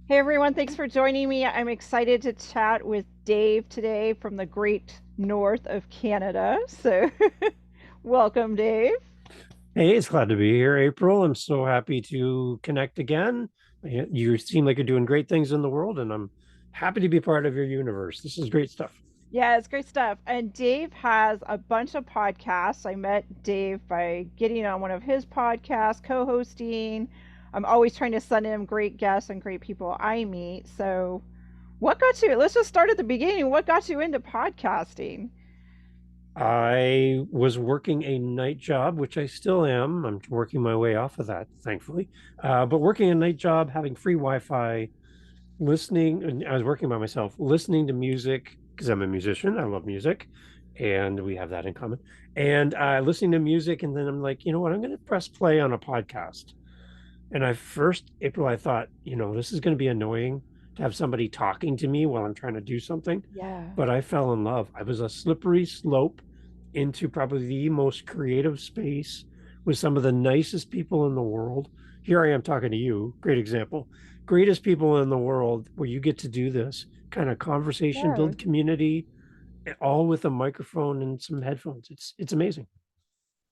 Hey everyone, thanks for joining me. I'm excited to chat with Dave today from the great north of Canada. So, welcome, Dave. Hey, it's glad to be here, April. I'm so happy to connect again. You seem like you're doing great things in the world, and I'm happy to be part of your universe. This is great stuff. Yeah, it's great stuff. And Dave has a bunch of podcasts. I met Dave by getting on one of his podcasts, co hosting. I'm always trying to send him great guests and great people I meet. So, what got you? Let's just start at the beginning. What got you into podcasting? I was working a night job, which I still am. I'm working my way off of that, thankfully. But working a night job, having free Wi-Fi, listening, and I was working by myself, listening to music because I'm a musician. I love music, and we have that in common. And listening to music, and then I'm like, you know what? I'm going to press play on a podcast. And April, I thought, this is going to be annoying to have somebody talking to me while I'm trying to do something. Yeah. But I fell in love. I was a slippery slope into probably the most creative space with some of the nicest people in the world. Here I am talking to you. Great example. Greatest people in the world where you get to do this kind of conversation, Yeah. build community, all with a microphone and some headphones. It's amazing.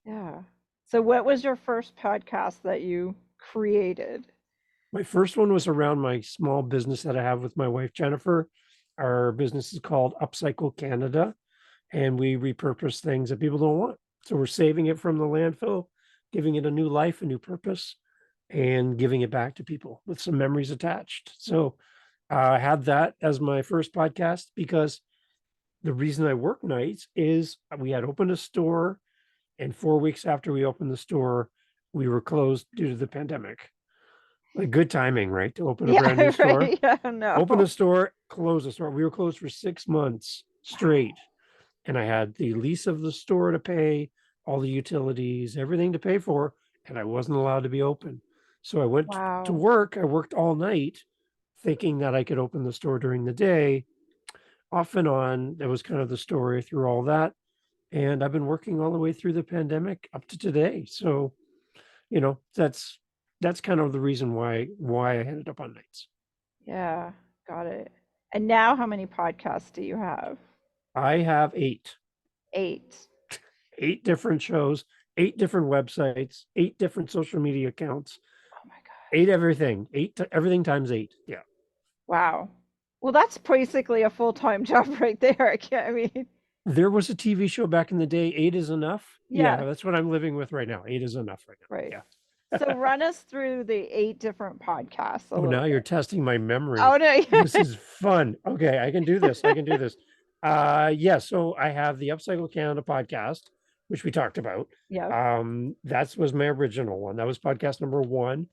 Yeah. So, what was your first podcast that you created? My first one was around my small business that I have with my wife, Jennifer. Our business is called Upcycle Canada, and we repurpose things that people don't want. So we're saving it from the landfill, giving it a new life, a new purpose, and giving it back to people with some memories attached. So I had that as my first podcast because the reason I work nights is we had opened a store, and 4 weeks after we opened the store, we were closed due to the pandemic. Like good timing, right? To open a brand new Yeah, store, right. Yeah, no. open a store, close the store. We were closed for 6 months Wow. straight. And I had the lease of the store to pay, all the utilities, everything to pay for, and I wasn't allowed to be open. So I went to Wow. work. I worked all night thinking that I could open the store during the day. Off and on, that was kind of the story through all that. And I've been working all the way through the pandemic up to today. So, that's kind of the reason why I ended up on nights. Yeah, got it. And now, how many podcasts do you have? I have Eight. eight different shows, eight different websites, eight different social media accounts, Oh my God. eight everything, everything times eight. Yeah. Wow. Well, that's basically a full-time job right there. I mean, There was a TV show back in the day, eight is enough. Yeah, yeah, that's what I'm living with right now. Eight is enough right right. now. So Yeah. run us through the eight different podcasts a Oh, now little you're bit. testing my Oh memory. no. This is fun. Okay, I can do this. I can do this. Yeah, so I have the Upcycle Canada podcast, which we talked about. Yeah. That was my original one. That was podcast number one.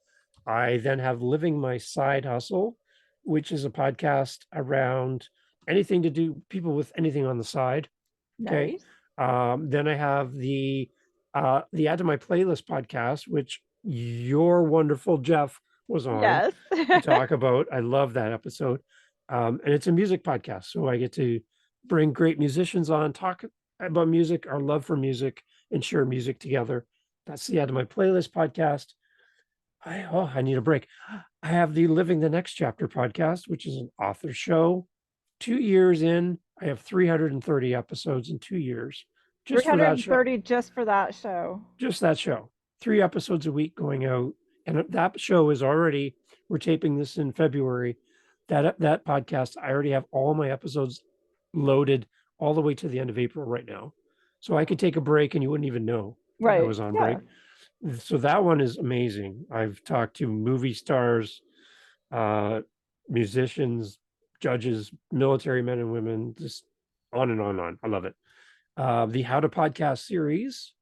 I then have Living My Side Hustle, which is a podcast around anything to do people with anything on the side. Okay. Nice. Then I have the Add to My Playlist podcast, which your wonderful Jeff was on Yes. to talk about. I love that episode. And it's a music podcast. So I get to bring great musicians on, talk about music, our love for music, and share music together. That's the Add to My Playlist podcast. I need a break. I have the Living the Next Chapter podcast, which is an author show. 2 years in, I have 330 episodes in 2 years just for that show. 330 just for that show. Just that show. 3 episodes a week going out. And that show is already, we're taping this in February. That podcast, I already have all my episodes loaded all the way to the end of April right now. So I could take a break and you wouldn't even know that I Right. was on Yeah. break. So that one is amazing. I've talked to movie stars, uh, musicians, judges, military men and women, just on and on and on. I love it. The How to Podcast series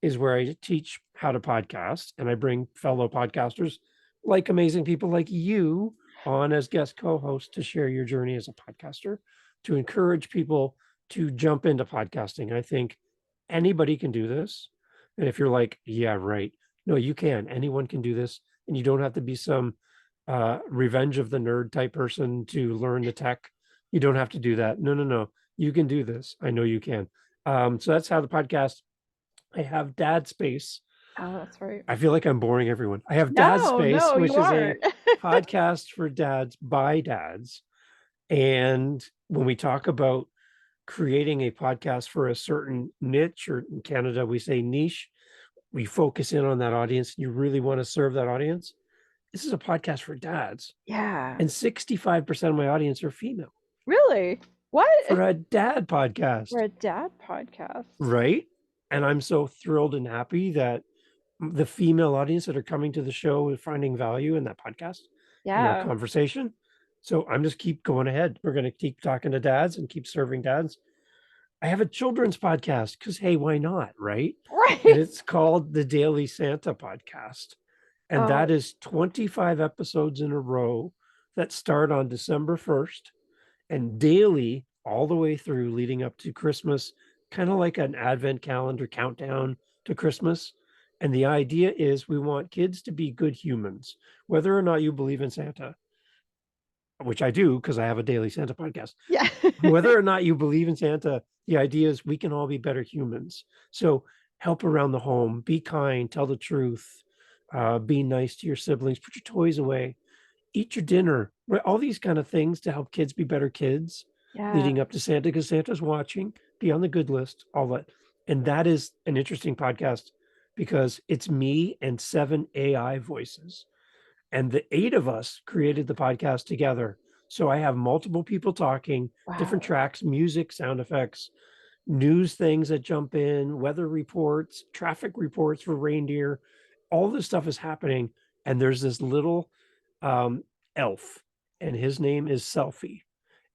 is where I teach how to podcast, and I bring fellow podcasters like amazing people like you on as guest co-hosts to share your journey as a podcaster, to encourage people to jump into podcasting. I think anybody can do this. And if you're like, yeah, right. No, you can. Anyone can do this. And you don't have to be some revenge of the nerd type person to learn the tech. You don't have to do that. No, no, no. You can do this. I know you can. So that's how the podcast. I have Dad Space. Oh, that's right. I feel like I'm boring everyone. I have Dad No, Space, no, which you is a aren't. Podcast for dads by dads. And when we talk about creating a podcast for a certain niche, or in Canada, we say niche, we focus in on that audience. You really want to serve that audience. This is a podcast for dads. Yeah. And 65% of my audience are female Really? What? for a dad For podcast, a dad podcast. right? And I'm so thrilled and happy that the female audience that are coming to the show is finding value in that podcast, in our Yeah. conversation. So I'm just keep going ahead. We're going to keep talking to dads and keep serving dads. I have a children's podcast because, hey, why not? Right. And Right. it's called the Daily Santa Podcast. And Oh, that is 25 episodes in a row that start on December 1st and daily all the way through leading up to Christmas, kind of like an advent calendar countdown to Christmas. And the idea is we want kids to be good humans, whether or not you believe in Santa, which I do because I have a daily Santa podcast. yeah. Whether or not you believe in Santa, the idea is we can all be better humans. So help around the home, be kind, tell the truth, be nice to your siblings, put your toys away, eat your dinner, right? All these kind of things to help kids be better kids Yeah. leading up to Santa because Santa's watching, be on the good list, all that. And that is an interesting podcast because it's me and 7 AI voices. And the 8 of us created the podcast together. So I have multiple people talking, different Wow. tracks, music, sound effects, news things that jump in, weather reports, traffic reports for reindeer. All this stuff is happening. And there's this little elf, and his name is Selfie.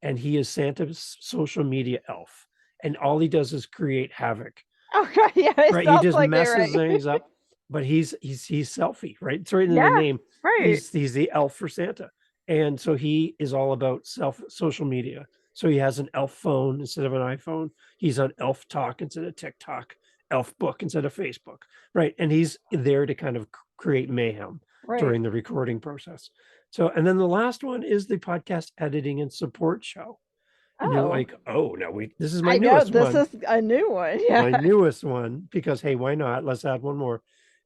And he is Santa's social media elf. And all he does is create havoc. Oh god, yeah, it Right, he sounds just like it, messes right? things up, but he's Selfie, right? It's right in the Yeah, name. right, He's the elf for Santa, and so he is all about social media. So he has an elf phone instead of an iPhone. He's on Elf Talk instead of TikTok, Elf Book instead of Facebook, right? And he's there to kind of create mayhem right. during the recording process. So, and then the last one is the podcast editing and support show. And you're Oh, like, oh, no, this is my I know, newest this one, is a new one, yeah. my newest one, because hey, why not? Let's add one more.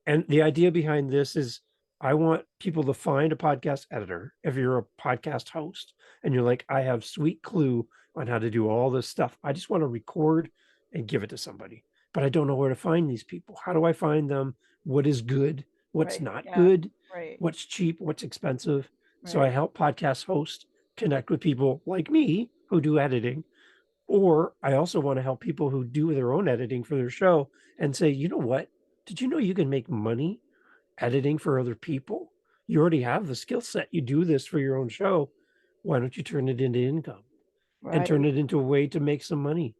And the idea behind this is I want people to find a podcast editor. If you're a podcast host and you're like, I have sweet clue on how to do all this stuff, I just want to record and give it to somebody, but I don't know where to find these people. How do I find them? What is good? What's Right, not yeah, good? right, What's cheap? What's expensive? So I right, help podcast hosts connect with people like me who do editing, or I also want to help people who do their own editing for their show and say, you know what? Did you know you can make money editing for other people? You already have the skill set. You do this for your own show. Why don't you turn it into income and turn right. it into a way to make some money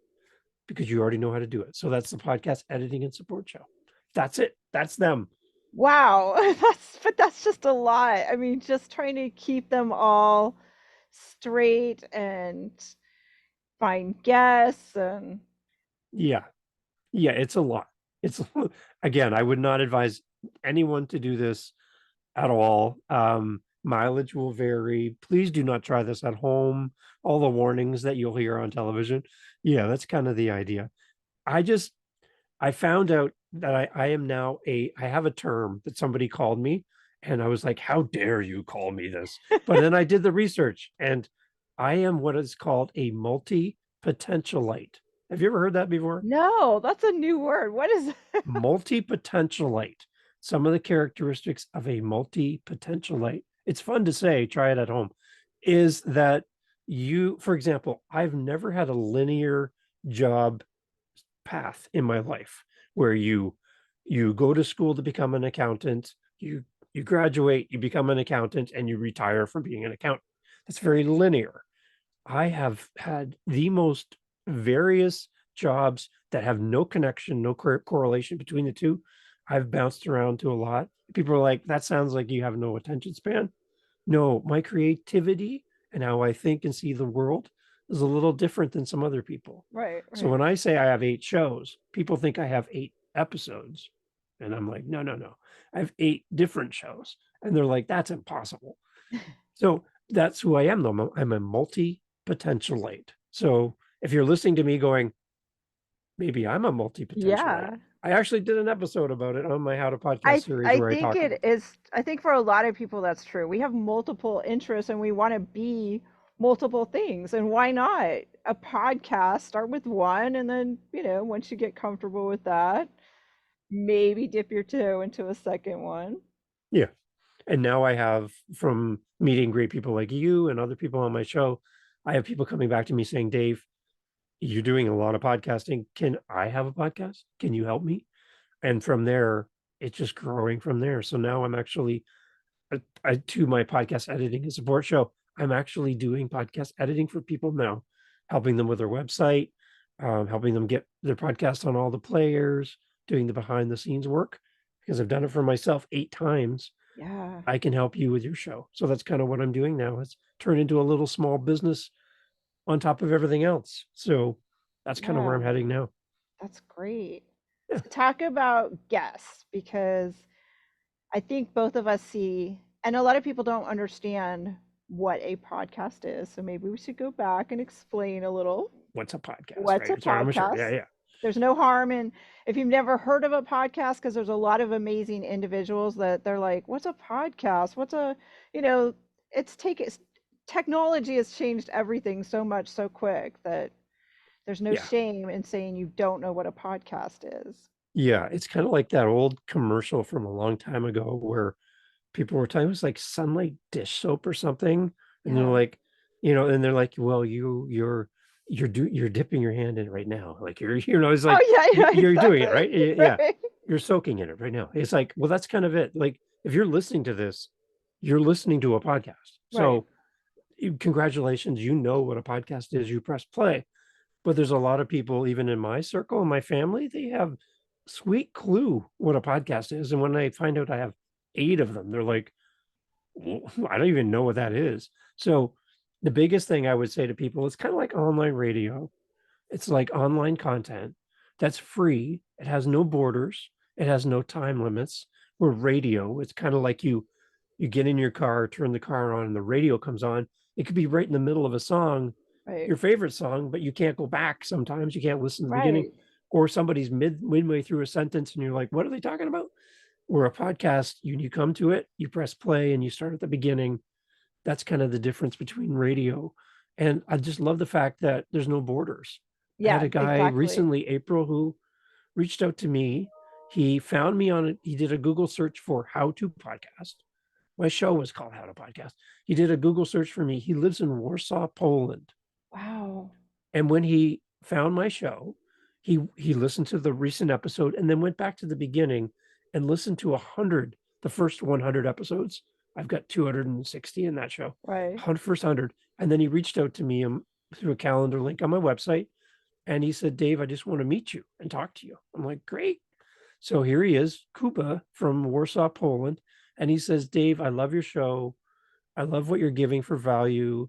because you already know how to do it? So that's the podcast editing and support show. That's it. That's them. Wow, that's just a lot. I mean, just trying to keep them all straight and find guests and Yeah. Yeah. It's a lot. It's again, I would not advise anyone to do this at all. Mileage will vary. Please do not try this at home. All the warnings that you'll hear on television. Yeah, that's kind of the idea. I just I found out that I am now I have a term that somebody called me, and I was like, how dare you call me this? But then I did the research, and I am what is called a multi-potentialite. Have you ever heard that before? no, that's a new word. What is Multi-potentialite. Some of the characteristics of a multi-potentialite. It's fun to say, try it at home, is that you, for example, I've never had a linear job path in my life where you go to school to become an accountant, you graduate, you become an accountant, and you retire from being an accountant. That's very linear. I have had the most various jobs that have no connection, no correlation between the two. I've bounced around to a lot. People are like, that sounds like you have no attention span. No, my creativity and how I think and see the world is a little different than some other people. right, So right. when I say I have 8 shows, people think I have 8 episodes. And I'm like, no, no, no. I have 8 different shows. And they're like, that's impossible. So that's who I am, though. I'm a multi potentialite. So if you're listening to me going, maybe I'm a multi potentialite, Yeah. I actually did an episode about it on my How to Podcast series I where I think talk it about it. is. I think for a lot of people that's true. We have multiple interests and we want to be multiple things. And why not? A podcast, start with one, and then, once you get comfortable with that, maybe dip your toe into a second one. Yeah. And now I have, from meeting great people like you and other people on my show, I have people coming back to me saying, Dave, you're doing a lot of podcasting. Can I have a podcast? Can you help me? And from there, it's just growing from there. So now I'm actually, to my podcast editing and support show, I'm actually doing podcast editing for people now, helping them with their website, helping them get their podcast on all the players, doing the behind the scenes work because I've done it for myself 8 times. Yeah. I can help you with your show. So that's kind of what I'm doing now. It's turned into a little small business on top of everything else. So that's kind of where I'm Yeah. heading now. That's great. Yeah. So talk about guests because I think both of us see, and a lot of people don't understand what a podcast is. So maybe we should go back and explain a little What's a podcast, what's right? a Sorry, I'm sure. Yeah, podcast. yeah. There's no harm in if you've never heard of a podcast, because there's a lot of amazing individuals that they're like, what's a podcast? What's a, you know, it's taken, technology has changed everything so much so quick that there's no Yeah. shame in saying you don't know what a podcast is. Yeah. It's kind of like that old commercial from a long time ago where people were talking, it was like Sunlight dish soap or something. And they're Yeah. like, and they're like, well, you're dipping your hand in it right now. Like it's Oh like yeah, yeah, you're doing it, exactly. right? Yeah. Right. You're soaking in it right now. It's like, well, that's kind of it. Like if you're listening to this, you're listening to a podcast. Right. So congratulations, you know what a podcast is. You press play. But there's a lot of people, even in my circle and my family, they have sweet clue what a podcast is. And when they find out I have 8 of them, they're like, "Well, I don't even know what that is." So the biggest thing I would say to people is kind of like online radio. It's like online content that's free. It has no borders. It has no time limits. Where radio, it's kind of like you get in your car, turn the car on, and the radio comes on. It could be right in the middle of a song, Right. your favorite song, but you can't go back sometimes. You can't listen to the beginning, Right. or somebody's midway through a sentence and you're like, what are they talking about? Where a podcast, you come to it, you press play and you start at the beginning. That's kind of the difference between radio. And I just love the fact that there's no borders. I had Yeah, a guy exactly. recently, April, who reached out to me. He found me on it. He did a Google search for how to podcast. My show was called How to Podcast. He did a Google search for me. He lives in Warsaw, Poland. Wow. And when he found my show, he listened to the recent episode and then went back to the beginning and listened to 100, the first 100 episodes. I've got 260 in that show. Right. First 100. And then he reached out to me through a calendar link on my website. And he said, Dave, I just want to meet you and talk to you. I'm like, great. So here he is, Kuba from Warsaw, Poland. And he says, Dave, I love your show. I love what you're giving for value.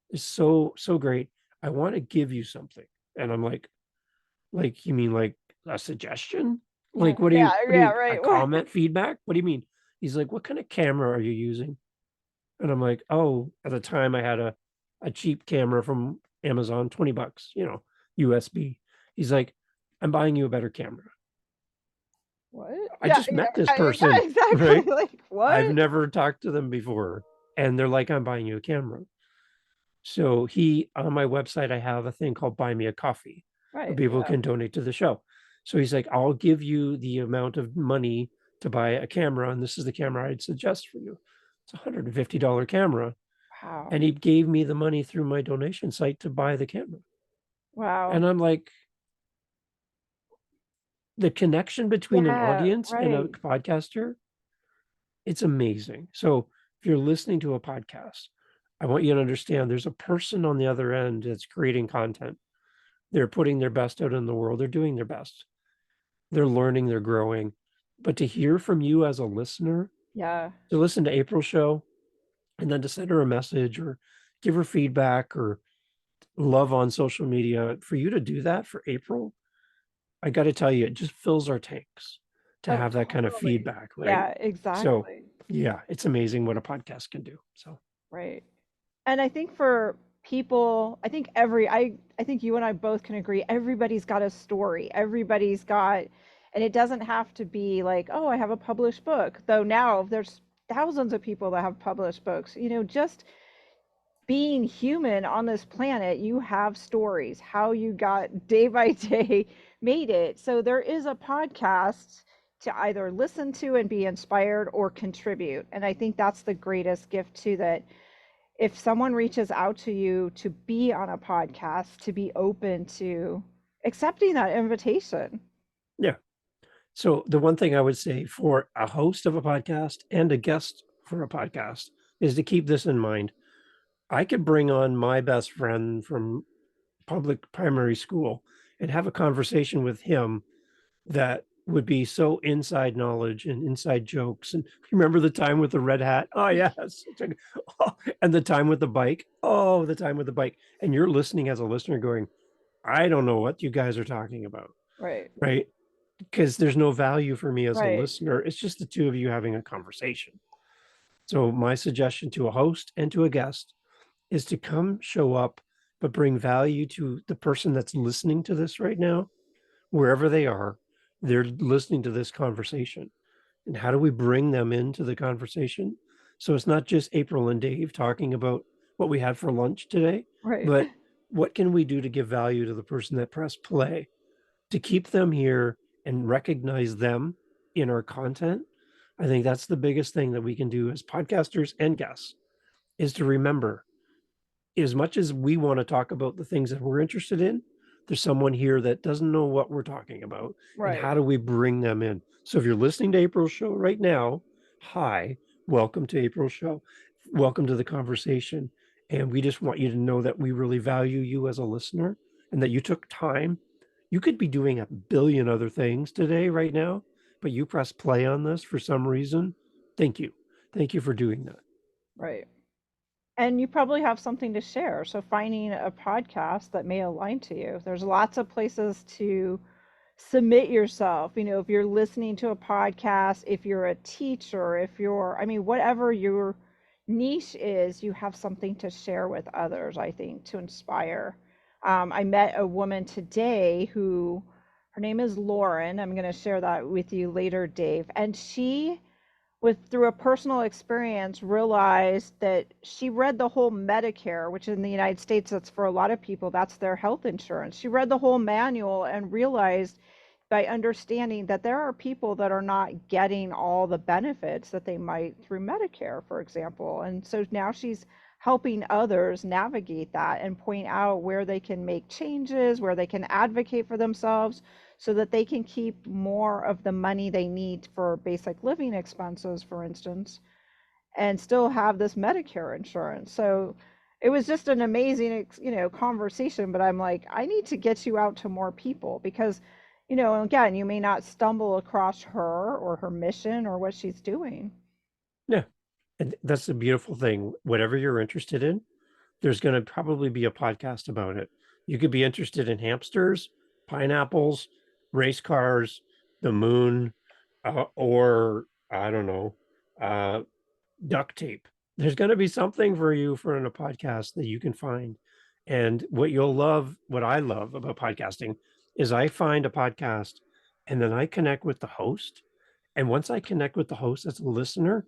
It's so, so great. I want to give you something. And I'm like, you mean like a suggestion? Yeah. Like, Yeah. Yeah. a Right. What? comment, feedback? What do you mean? He's like, what kind of camera are you using? And I'm like, oh, at the time I had a cheap camera from Amazon, $20, USB. He's like, I'm buying you a better camera. What? I Yeah. just Yeah. met this Yeah. person, Exactly. right? Like I've what? never talked to them before. And they're like, I'm buying you a camera. So he, on my website, I have a thing called Buy Me a Coffee where Right. people Yeah. can donate to the show. So he's like, I'll give you the amount of money to buy a camera, and this is the camera I'd suggest for you. It's a $150 camera. Wow. And he gave me the money through my donation site to buy the camera. Wow. And I'm like, the connection between an Yeah. audience and a Right. podcaster, it's amazing. So if you're listening to a podcast, I want you to understand there's a person on the other end that's creating content. They're putting their best out in the world. They're doing their best. They're learning, they're growing. But to hear from you as a listener, Yeah. to listen to April's show and then to send her a message or give her feedback or love on social media, for you to do that for April, I got to tell you, it just fills our tanks to Oh, have that kind of totally. feedback, right? Yeah. So, Exactly. yeah, it's amazing what a podcast can do. So, Right. And I think for people, I think I think you and I both can agree, everybody's got a story. Everybody's got And it doesn't have to be like, oh, I have a published book, though now there's thousands of people that have published books. Just being human on this planet, you have stories, how you got day by day made it. So there is a podcast to either listen to and be inspired or contribute. And I think that's the greatest gift too, that if someone reaches out to you to be on a podcast, to be open to accepting that invitation. Yeah. So the one thing I would say for a host of a podcast and a guest for a podcast is to keep this in mind. I could bring on my best friend from public primary school and have a conversation with him that would be so inside knowledge and inside jokes. And remember the time with the red hat? Oh, yes. Oh, and the time with the bike? Oh, the time with the bike. And you're listening as a listener going, I don't know what you guys are talking about. Right. Right. Because there's no value for me as a Right. listener. It's just the two of you having a conversation. So my suggestion to a host and to a guest is to come show up, but bring value to the person that's listening to this right now, wherever they are. They're listening to this conversation. And how do we bring them into the conversation? So it's not just April and Dave talking about what we had for lunch today, Right. but what can we do to give value to the person that pressed play, to keep them here and recognize them in our content? I think that's the biggest thing that we can do as podcasters and guests, is to remember, as much as we want to talk about the things that we're interested in, there's someone here that doesn't know what we're talking about. And Right. how do we bring them in? So if you're listening to April's show right now, hi, welcome to April's show. Welcome to the conversation. And we just want you to know that we really value you as a listener and that you took time. You could be doing a billion other things today, right now, but you press play on this for some reason. Thank you. Thank you for doing that. Right. And you probably have something to share. So finding a podcast that may align to you. There's lots of places to submit yourself. If you're listening to a podcast, if you're a teacher, if you're, I mean, whatever your niche is, you have something to share with others, I think, to inspire. I met a woman today who, her name is Lauren. I'm going to share that with you later, Dave. And she, with through a personal experience, realized that she read the whole Medicare, which in the United States, that's for a lot of people, that's their health insurance. She read the whole manual and realized by understanding that there are people that are not getting all the benefits that they might through Medicare, for example. And so now she's helping others navigate that and point out where they can make changes, where they can advocate for themselves so that they can keep more of the money they need for basic living expenses, for instance, and still have this Medicare insurance. So it was just an amazing, conversation. But I'm like, I need to get you out to more people because, again, you may not stumble across her or her mission or what she's doing. Yeah. And that's the beautiful thing. Whatever you're interested in, there's going to probably be a podcast about it. You could be interested in hamsters, pineapples, race cars, the moon, or I don't know, uh, duct tape. There's going to be something for you for in a podcast that you can find. And what you'll love, what I love about podcasting, is I find a podcast and then I connect with the host. And once I connect with the host as a listener,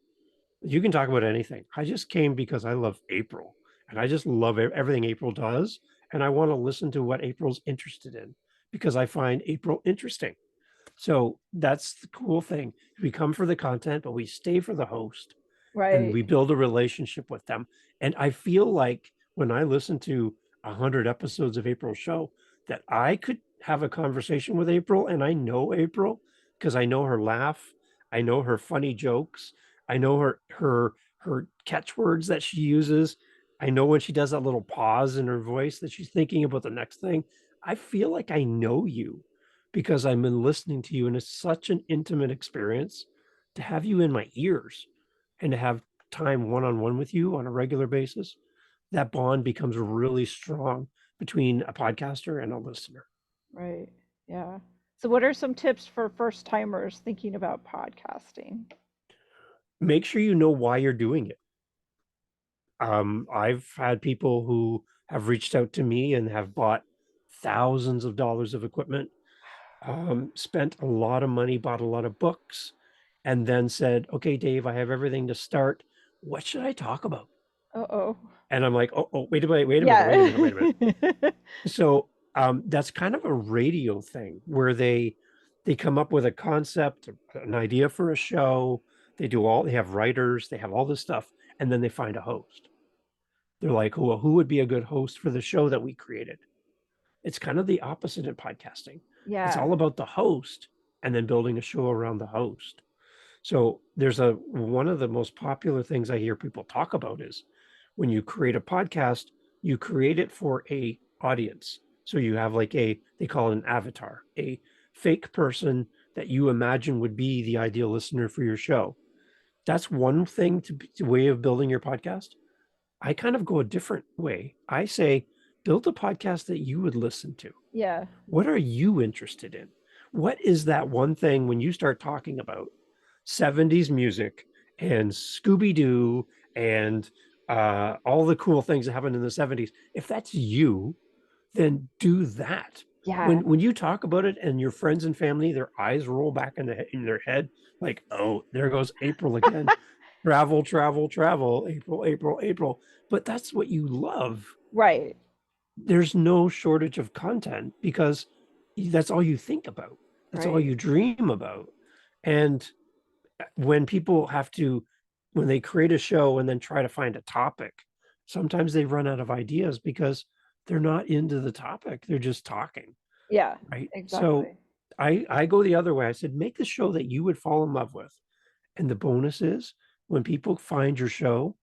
you can talk about anything. I just came because I love April and I just love everything April does. And I want to listen to what April's interested in because I find April interesting. So that's the cool thing. We come for the content, but we stay for the host and Right. we build a relationship with them. And I feel like when I listen to 100 episodes of April's show, that I could have a conversation with April, and I know April because I know her laugh, I know her funny jokes, I know her catchwords that she uses. I know when she does that little pause in her voice that she's thinking about the next thing. I feel like I know you because I've been listening to you, and it's such an intimate experience to have you in my ears and to have time one on one with you on a regular basis. That bond becomes really strong between a podcaster and a listener. Right. Yeah. So what are some tips for first timers thinking about podcasting? Make sure you know why you're doing it. I've had people who have reached out to me and have bought thousands of dollars of equipment spent a lot of money, bought a lot of books, and then said, okay, Dave, I have everything to start. What should I talk about? Uh-oh. And I'm like, oh, wait a minute, wait a minute, wait a minute, wait a minute. Yeah. So that's kind of a radio thing where they come up with a concept, an idea for a show. They have writers, they have all this stuff, and then they find a host. They're like, well, who would be a good host for the show that we created? It's kind of the opposite in podcasting. It's Yeah. all about the host and then building a show around the host. So there's one of the most popular things I hear people talk about is when you create a podcast, you create it for a audience. So you have like they call it an avatar, a fake person that you imagine would be the ideal listener for your show. That's one thing to way of building your podcast. I kind of go a different way. I say, build a podcast that you would listen to. Yeah. What are you interested in? What is that one thing when you start talking about 70s music and Scooby Doo and all the cool things that happened in the 70s? If that's you, then do that. Yeah. When you talk about it and your friends and family, their eyes roll back in their head, like, oh, there goes April again. Travel, travel, travel, April, April, April. But that's what you love. Right. There's no shortage of content because that's all you think about. That's all Right. you dream about. And when people when they create a show and then try to find a topic, sometimes they run out of ideas because they're not into the topic. They're just talking, Yeah. right? So Exactly. I go the other way. I said, make the show that you would fall in love with. And the bonus is when people find your show,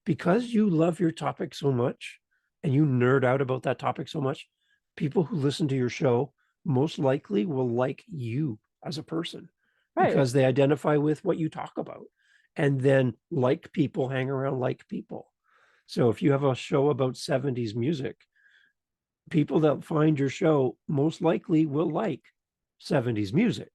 because you love your topic so much and you nerd out about that topic so much, people who listen to your show most likely will like you as a person Right. because they identify with what you talk about. And then like people hang around like people. So if you have a show about 70s music, people that find your show most likely will like 70s music.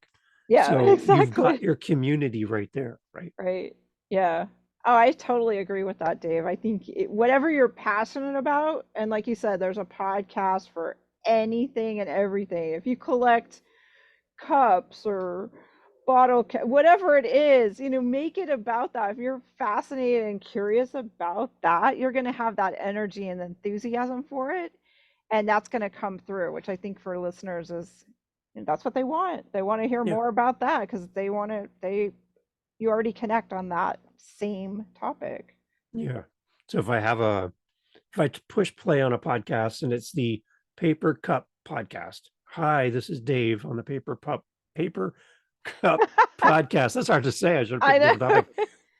Yeah, So you've got exactly. your community right there, right? Right. Yeah. Oh, I totally agree with that, Dave. I think whatever you're passionate about, and like you said, there's a podcast for anything and everything. If you collect cups or whatever it is, make it about that. If you're fascinated and curious about that, you're going to have that energy and enthusiasm for it, and that's going to come through, which I think for listeners is that's what they want. They want to hear Yeah. more about that because you already connect on that same topic. Yeah. So if I push play on a podcast and it's the Paper Cup podcast. Hi, this is Dave on the Paper Cup podcast. That's hard to say. I should have I picked a know. different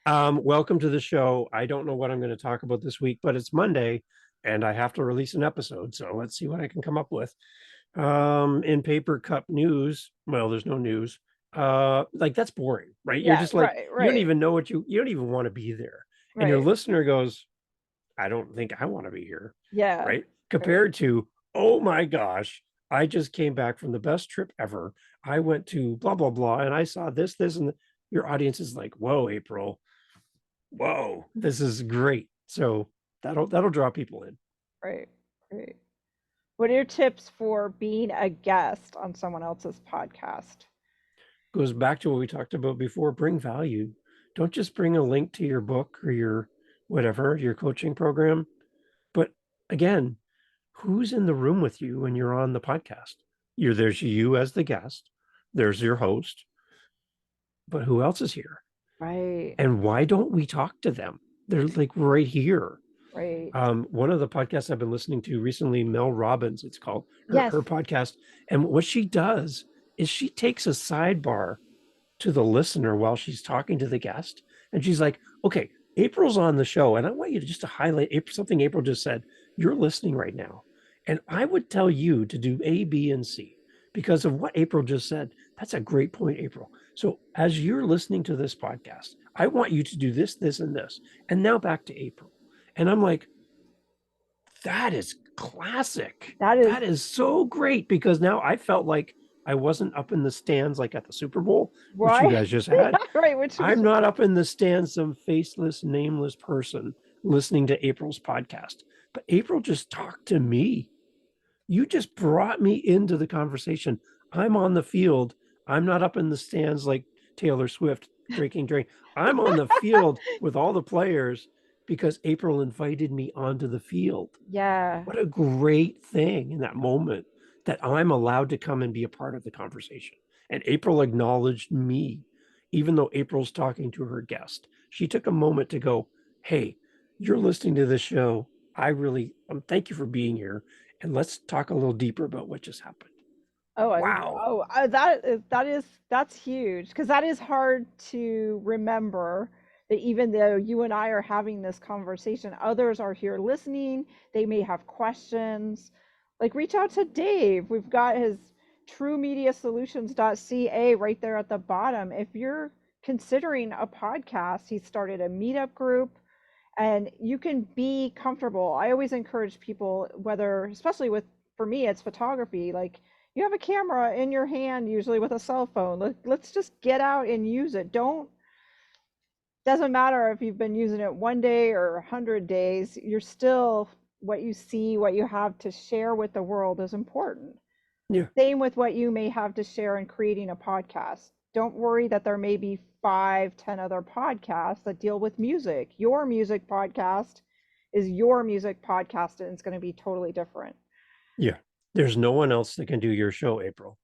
topic. Welcome to the show. I don't know what I'm going to talk about this week, but it's Monday and I have to release an episode. So let's see what I can come up with. In Paper Cup news, well, there's no news. Like that's boring, right? You're Yeah, just like, right, you don't right, even know you don't even want to be there. And your right. listener goes, I don't think I want to be here, Yeah, right? right, Compared to, oh my gosh, I just came back from the best trip ever. I went to blah, blah, blah, and I saw this, and your audience is like, whoa, April, whoa, this is great. So that'll draw people in. right, right. What are your tips for being a guest on someone else's podcast? Goes back to what we talked about before, bring value. Don't just bring a link to your book or your whatever, your coaching program. But again, who's in the room with you when you're on the podcast? There's you as the guest, there's your host, but who else is here? Right, And why don't we talk to them? They're like right here. right. One of the podcasts I've been listening to recently, Mel Robbins, it's called Yes, her podcast. And what she does is she takes a sidebar to the listener while she's talking to the guest. And she's like, okay, April's on the show. And I want you to just to highlight something April just said. You're listening right now. And I would tell you to do A, B, and C because of what April just said. That's a great point, April. So as you're listening to this podcast, I want you to do this, this, and this. And now back to April. And I'm like, that is classic. that is That is so great because now I felt like I wasn't up in the stands like at the Super Bowl, which you right. guys just Yeah, had. right, which was I'm just not up in the stands, some faceless, nameless person listening to April's podcast. But April just talked to me. You just brought me into the conversation. I'm on the field. I'm not up in the stands like Taylor Swift drinking drink. I'm on the field with all the players because April invited me onto the field. Yeah. What a great thing in that moment that I'm allowed to come and be a part of the conversation. And April acknowledged me, even though April's talking to her guest. She took a moment to go, hey, you're listening to this show. I really thank you for being here. And let's talk a little deeper about what just happened. Oh, Wow. that's huge because that is hard to remember that even though you and I are having this conversation, others are here listening. They may have questions. Like reach out to Dave. We've got his truemediasolutions.ca right there at the bottom. If you're considering a podcast, he started a meetup group and you can be comfortable. I always encourage people, whether, especially with, for me, it's photography, like you have a camera in your hand, usually with a cell phone. Let's just get out and use it. Don't, doesn't matter if you've been using it 1 day or 100 days, you're still, what you see, what you have to share with the world is important. Yeah. Same with what you may have to share in creating a podcast. Don't worry that there may be 5, 10 other podcasts that deal with music. Your music podcast is your music podcast, and it's going to be totally different. Yeah. There's no one else that can do your show, April.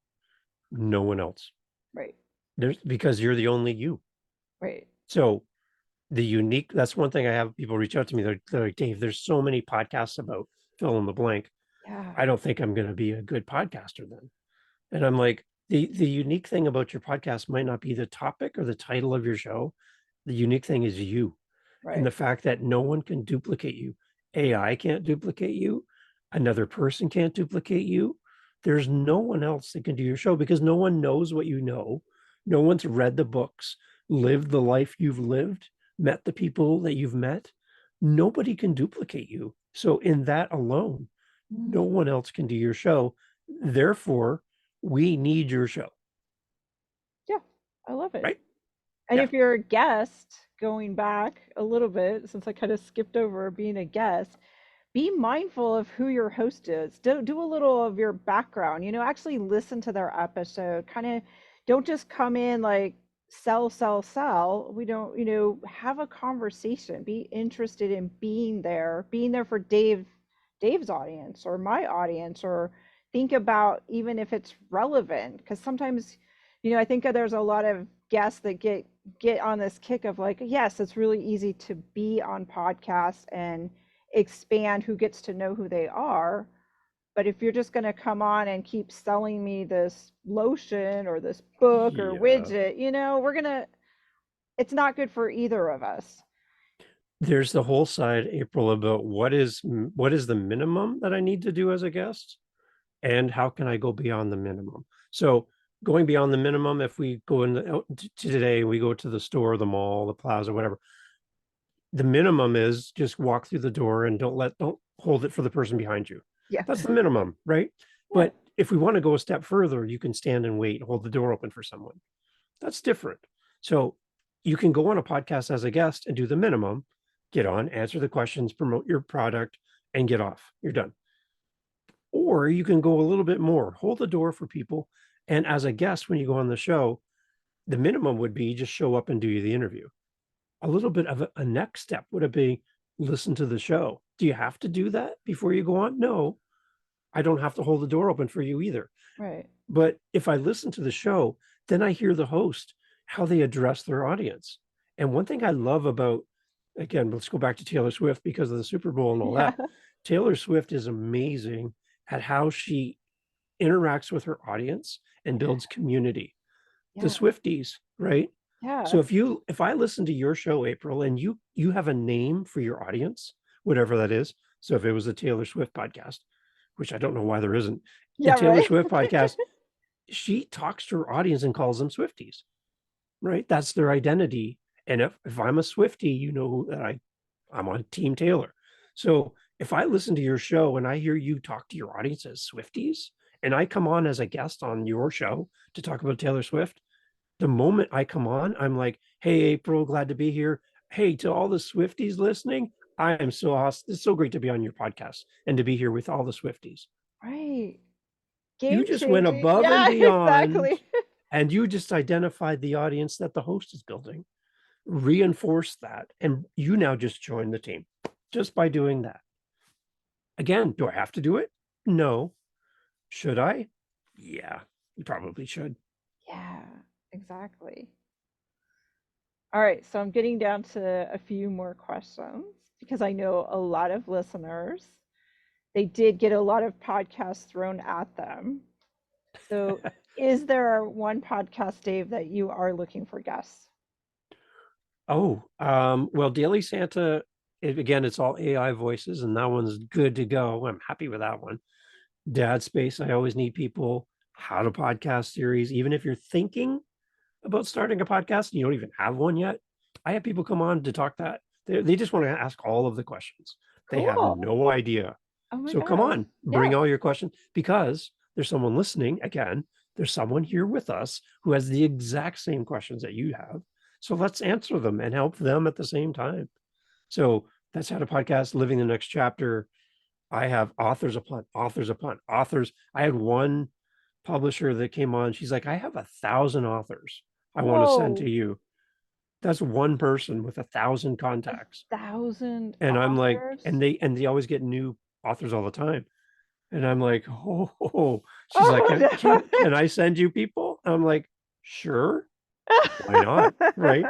No one else. Right. There's because you're the only you. Right. So the unique, that's one thing I have people reach out to me. They're like, Dave, there's so many podcasts about fill in the blank. Yeah. I don't think I'm going to be a good podcaster then. And I'm like, the unique thing about your podcast might not be the topic or the title of your show. The unique thing is you and Right. the fact that no one can duplicate you. AI can't duplicate you. Another person can't duplicate you. There's no one else that can do your show because no one knows what you know. No one's read the books, lived the life you've lived, met the people that you've met. Nobody can duplicate you. So, in that alone, no one else can do your show. Therefore, we need your show, Yeah. I love it. right? And Yeah. if you're a guest, going back a little bit, since I kind of skipped over being a guest, be mindful of who your host is. Do a little of your background, actually listen to their episode. Kind of don't just come in like sell, sell, sell. We don't, have a conversation. Be interested in being there for Dave's audience or my audience, or think about even if it's relevant. Because sometimes, I think there's a lot of guests that get on this kick of like, yes, it's really easy to be on podcasts and expand who gets to know who they are. But if you're just going to come on and keep selling me this lotion or this book or Yeah. widget, it's not good for either of us. There's the whole side, April, about what is the minimum that I need to do as a guest and how can I go beyond the minimum. So going beyond the minimum, if we go today, we go to the store, the mall, the plaza, whatever, the minimum is just walk through the door and don't hold it for the person behind you. Yeah. That's the minimum, right? Yeah. But if we want to go a step further, you can stand and wait, hold the door open for someone. That's different. So you can go on a podcast as a guest and do the minimum, get on, answer the questions, promote your product, and get off. You're done. Or you can go a little bit more, hold the door for people. And as a guest, when you go on the show, the minimum would be just show up and do the interview. A little bit of a next step would it be listen to the show. Do you have to do that before you go on? No, I don't have to hold the door open for you either. Right. But if I listen to the show, then I hear the host, how they address their audience. And one thing I love about, again, let's go back to Taylor Swift because of the Super Bowl and all Yeah. that. Taylor Swift is amazing at how she interacts with her audience and builds community. The Yeah. Swifties, right? Yeah. So if I listen to your show, April, and you have a name for your audience, whatever that is. So if it was a Taylor Swift podcast, which I don't know why there isn't, the Yeah. Taylor Right. Swift podcast, she talks to her audience and calls them Swifties, right? That's their identity. And if I'm a Swifty, you know that I'm on Team Taylor. So if I listen to your show and I hear you talk to your audience as Swifties, and I come on as a guest on your show to talk about Taylor Swift, the moment I come on, I'm like, hey, April, glad to be here. Hey, to all the Swifties listening, I am so awesome. It's so great to be on your podcast and to be here with all the Swifties. Right. You Game just went changing. above and Yeah, beyond, exactly. and you just identified the audience that the host is building, reinforced that, and you now just joined the team just by doing that. Again, do I have to do it? No. Should I? Yeah, you probably should. Yeah, exactly. All right, so I'm getting down to a few more questions because I know a lot of listeners, they did get a lot of podcasts thrown at them. So, is there one podcast, Dave, that you are looking for guests? Oh, well, Daily Santa, again, it's all AI voices, and that one's good to go. I'm happy with that one. Dad Space, I always need people. How to podcast series, even if you're thinking about starting a podcast and you don't even have one yet. I have people come on to talk that they just want to ask all of the questions. They have Cool. no idea. Oh my So come gosh. on, Yeah. bring all your questions because there's someone listening. Again, there's someone here with us who has the exact same questions that you have. So let's answer them and help them at the same time. So that's how to podcast living the next chapter. I have authors upon authors upon authors. I had one publisher that came on. She's like, I have 1,000 authors I want to send to Whoa, you. That's one person with 1,000 a contacts. thousand And I'm like, authors? and they always get new authors all the time. And I'm like, oh, she's like, Oh can no. can I send you people? I'm like, sure, why not? Right.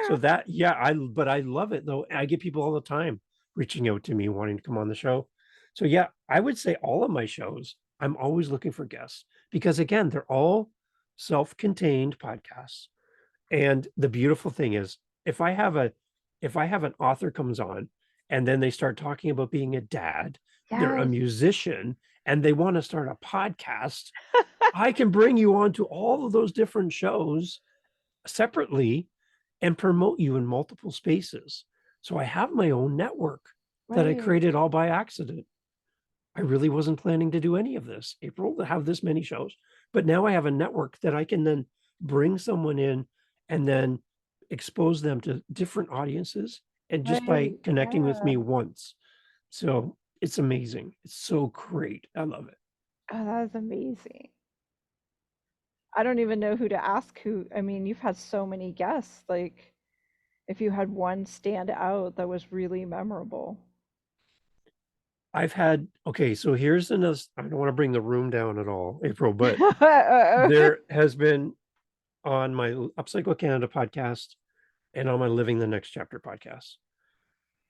So that, yeah, but I love it though. I get people all the time reaching out to me wanting to come on the show. So yeah, I would say all of my shows, I'm always looking for guests because again, they're all self-contained podcasts. And the beautiful thing is if I have an author comes on and then they start talking about being a dad, they're a Yes. musician and they want to start a podcast, I can bring you on to all of those different shows separately and promote you in multiple spaces. So I have my own network that I Right. created all by accident. I really wasn't planning to do any of this, April, to have this many shows. But now I have a network that I can then bring someone in and then expose them to different audiences and just by Right. connecting with Yeah. me once. So it's amazing. It's so great. I love it. Oh, that is amazing. I don't even know who to ask who. I mean, you've had so many guests. Like, if you had one stand out that was really memorable. I've had, okay, so here's another, I don't want to bring the room down at all, April, but Uh-oh. there has been on my Upcycle Canada podcast and on my Living the Next Chapter podcast.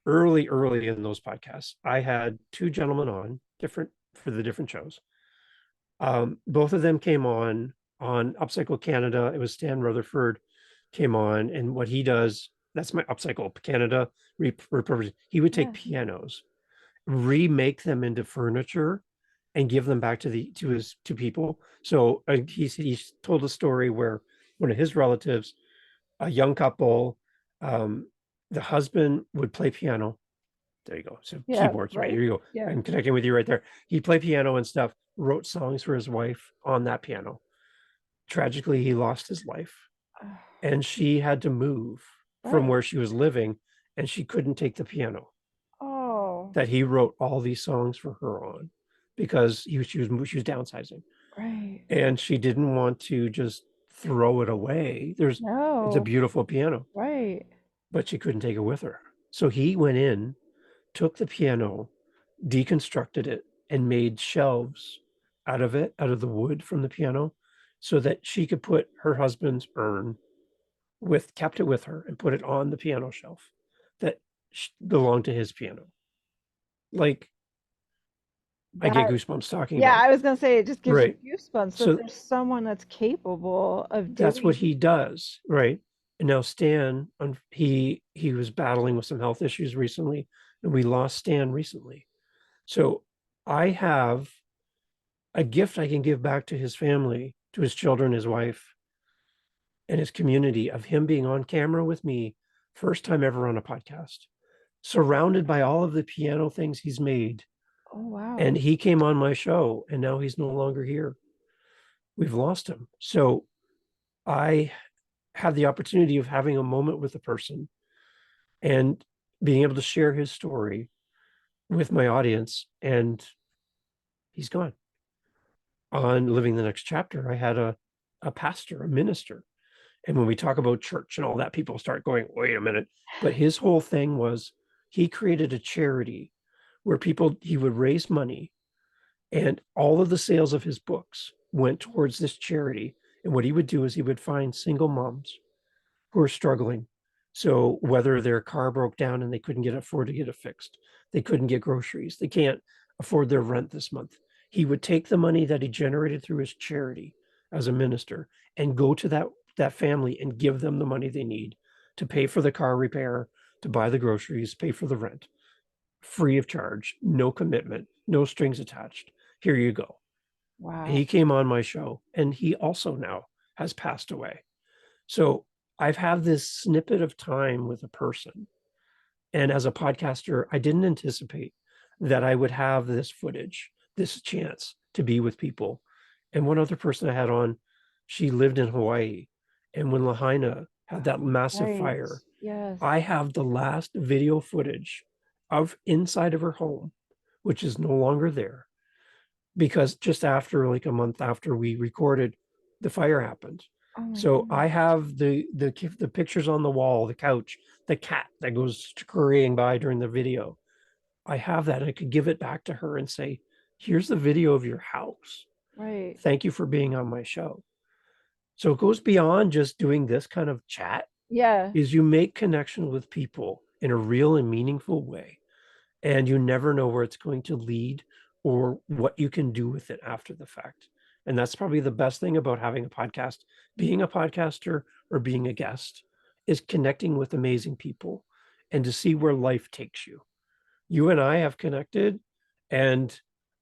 Early in those podcasts, I had two gentlemen on different for the different shows. Both of them came on Upcycle Canada. It was Stan Rutherford came on, and what he does, that's my Upcycle Canada repurpose. He would take Yeah. pianos, remake them into furniture, and give them back to to people. So he's told a story where one of his relatives, a young couple, um, the husband would play piano. There you go. So Yeah. keyboards, right? Right. Here you go. Yeah. I'm connecting with you right there. He played piano and stuff, wrote songs for his wife on that piano. Tragically, he lost his life and she had to move from Right. where she was living and she couldn't take the piano Oh, that he wrote all these songs for her on because she was downsizing right. and she didn't want to just throw it away. It's a No. beautiful piano, Right. but she couldn't take it with her. So he went in, took the piano, deconstructed it, and made shelves out of it, out of the wood from the piano, so that she could put her husband's urn kept it with her and put it on the piano shelf that belonged to his piano. Like I get That, goosebumps talking yeah, about it. I was gonna say it just gives you Right. goosebumps that So there's someone that's capable of that's what doing. he does, right? And now Stan, he was battling with some health issues recently, and we lost Stan recently. So I have a gift I can give back to his family, to his children, his wife, and his community of him being on camera with me, first time ever on a podcast, surrounded by all of the piano things he's made. Oh And wow. he came on my show, and now he's no longer here. We've lost him. So I have the opportunity of having a moment with a person and being able to share his story with my audience, and he's gone. on Living the Next Chapter, I had a pastor, a minister. And when we talk about church and all that, people start going, wait a minute. But his whole thing was he created a charity where he would raise money, and all of the sales of his books went towards this charity. And what he would do is he would find single moms who are struggling. So whether their car broke down and they couldn't afford to get it fixed, they couldn't get groceries, they can't afford their rent this month. He would take the money that he generated through his charity as a minister and go to that family and give them the money they need to pay for the car repair, to buy the groceries, pay for the rent, free of charge, no commitment, no strings attached. Here you go. Wow. He came on my show, and he also now has passed away. So I've had this snippet of time with a person. And as a podcaster, I didn't anticipate that I would have this footage, this chance to be with people. And one other person I had on, she lived in Hawaii. And when Lahaina had that massive Right. fire, Yes. I have the last video footage of inside of her home, which is no longer there, because just after, like a month after we recorded, the fire happened. Oh my So I goodness. have the pictures on the wall, the couch, the cat that goes scurrying by during the video. I have that. I could give it back to her and say, here's the video of your house. Right. Thank you for being on my show. So it goes beyond just doing this kind of chat, Yeah. is you make connection with people in a real and meaningful way, and you never know where it's going to lead or what you can do with it after the fact. And that's probably the best thing about having a podcast, being a podcaster or being a guest, is connecting with amazing people and to see where life takes you. You and I have connected, and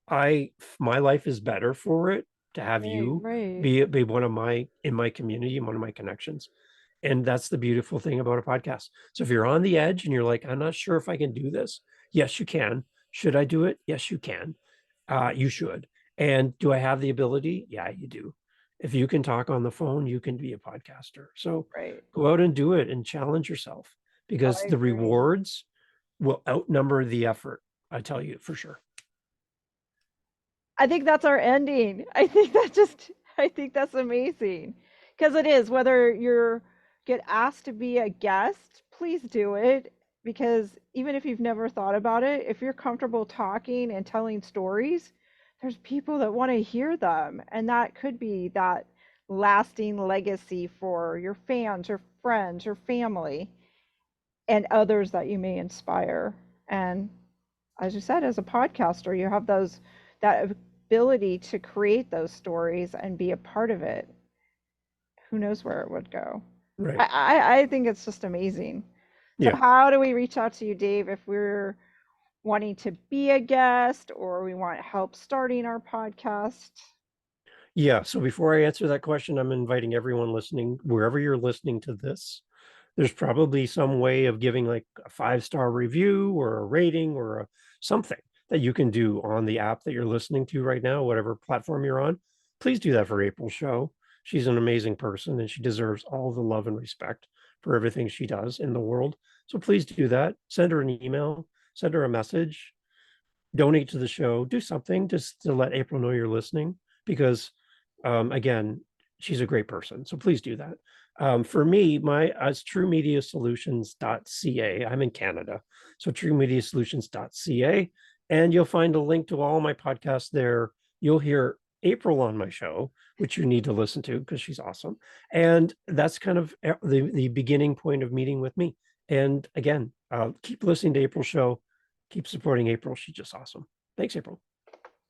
I my life is better for it to have Right. you Right. be one of my in my community and one of my connections. And that's the beautiful thing about a podcast. So if you're on the edge and you're like, I'm not sure if I can do this, yes, you can. Should I do it? Yes, you can. You should. And do I have the ability? Yeah, you do. If you can talk on the phone, you can be a podcaster. So Right. go out and do it and challenge yourself, because I the agree. rewards will outnumber the effort. I tell you for sure. I think that's our ending. I think that's amazing. Because it is, whether you're get asked to be a guest, please do it. Because even if you've never thought about it, if you're comfortable talking and telling stories, there's people that want to hear them. And that could be that lasting legacy for your fans or friends or family and others that you may inspire. And as you said, as a podcaster, you have that ability to create those stories and be a part of it. Who knows where it would go? Right. I think it's just amazing. So Yeah. how do we reach out to you, Dave, if we're wanting to be a guest or we want help starting our podcast? Yeah. So before I answer that question, I'm inviting everyone listening, wherever you're listening to this, there's probably some way of giving like a 5-star review or a rating or something that you can do on the app that you're listening to right now, whatever platform you're on. Please do that for April's show. She's an amazing person and she deserves all the love and respect for everything she does in the world. So please do that. Send her an email, send her a message, donate to the show, do something just to let April know you're listening, because again, she's a great person. So please do that. For me, my it's truemediasolutions.ca. I'm in Canada. So truemediasolutions.ca. And you'll find a link to all my podcasts there. You'll hear April on my show, which you need to listen to because she's awesome. And that's kind of the beginning point of meeting with me. And again, keep listening to April's show. Keep supporting April. She's just awesome. Thanks, April.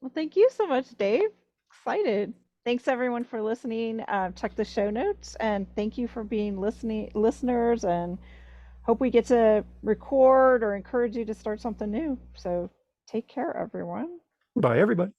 Well, thank you so much, Dave. Excited. Thanks everyone for listening. Check the show notes and thank you for being listening listeners and hope we get to record or encourage you to start something new. So take care, everyone. Bye, everybody.